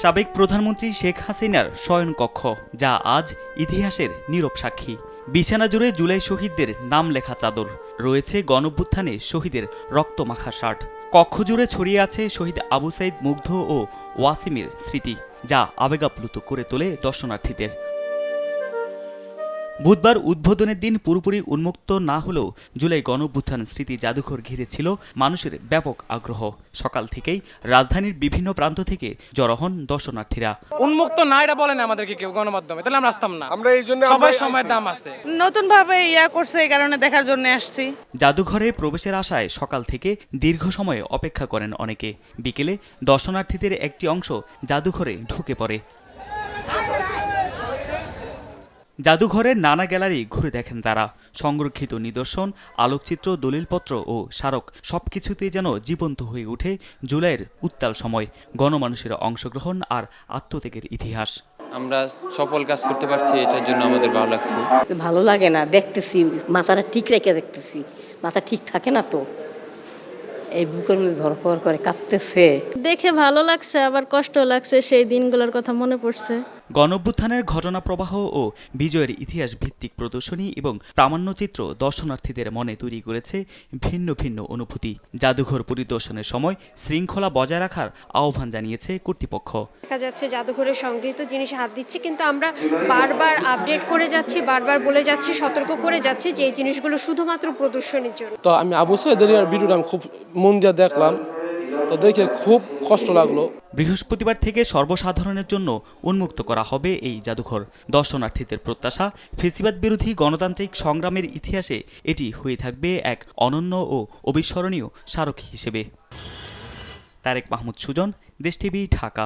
সাবেক প্রধানমন্ত্রী শেখ হাসিনার শয়নকক্ষ, যা আজ ইতিহাসের নীরব সাক্ষী। বিছানা জুড়ে জুলাই শহীদদের নাম লেখা চাদর, রয়েছে গণঅভ্যুত্থানে শহীদের রক্তমাখা শার্ট। কক্ষ জুড়ে ছড়িয়ে আছে শহীদ আবু সাইদ, মুগ্ধ ও ওয়াসিমের স্মৃতি, যা আবেগাপ্লুত করে তোলে দর্শনার্থীদের। বুধবার উদ্বোধনের দিন পুরোপুরি উন্মুক্ত না হলেও জুলাই গণঅভ্যুত্থান স্মৃতি জাদুঘর ঘিরে ছিল মানুষের ব্যাপক আগ্রহ। সকাল থেকেই রাজধানীর বিভিন্ন প্রান্ত থেকে জড়ো হন দর্শনার্থীরা। উন্মুক্ত না এটা বলেন আমাদেরকে কেউ গণমাধ্যমে, তাহলে আমরা আসতাম না। আমরা এই জন্য সবাই সময়ের দাম আছে, নতুন ভাবে করছে, এই কারণে দেখার জন্য আসছি। জাদুঘরে প্রবেশের আশায় সকাল থেকে দীর্ঘ সময় অপেক্ষা করেন অনেকে। বিকেলে দর্শনার্থীদের একটি অংশ জাদুঘরে ঢুকে পড়ে। জাদুঘরের নানা গ্যালারি ঘুরে দেখেন তারা। সংরক্ষিত নিদর্শন, আলোকচিত্র, দলিলপত্র ও স্মারক সবকিছুতেই যেন জীবন্ত হয়ে ওঠে জুলাইয়ের উত্তাল সময়, গণমানুষের অংশগ্রহণ আর আত্মত্যাগের ইতিহাস। আমরা সফল কাজ করতে পারছি, এটার জন্য আমাদের ভালো লাগছে। ভালো লাগে না, দেখতেছি মাথাটা ঠিক রেখে দেখতেছি, মাথা ঠিক থাকে না তো, এই বুকের মধ্যে ধরপড় করে কাঁপতেছে। দেখে ভালো লাগছে, আবার কষ্ট লাগছে, সেই দিনগুলোর কথা মনে পড়ছে। গণঅভ্যুত্থানের ঘটনা প্রবাহ ও বিজয়ের ইতিহাস ভিত্তিক প্রদর্শনী এবং প্রামাণ্যচিত্র দর্শনার্থীদের মনে তৈরি করেছে ভিন্ন ভিন্ন অনুভূতি। জাদুঘর পরিদর্শনের সময় শৃঙ্খলা বজায় রাখার আহ্বান জানিয়েছে কর্তৃপক্ষ। দেখা যাচ্ছে জাদুঘরের সংগৃহীত জিনিস হাত দিচ্ছে, কিন্তু আমরা বারবার আপডেট করে যাচ্ছি, বারবার বলে যাচ্ছি, সতর্ক করে যাচ্ছি যে এই জিনিসগুলো শুধুমাত্র প্রদর্শনীর জন্য। তো আমি আবু সাইদের ভিডিওটা আমি খুব মন দিয়ে দেখলাম, তো দেখে খুব কষ্ট লাগলো। বৃহস্পতিবার থেকে সর্বসাধারণের জন্য উন্মুক্ত করা হবে এই জাদুঘর। দর্শনার্থীদের প্রত্যাশা, ফ্যাসিবাদ বিরোধী গণতান্ত্রিক সংগ্রামের ইতিহাসে এটি হয়ে থাকবে এক অনন্য ও অবিস্মরণীয় স্মারক হিসেবে। তারেক মাহমুদ সুজন, দেশ টিভি, ঢাকা।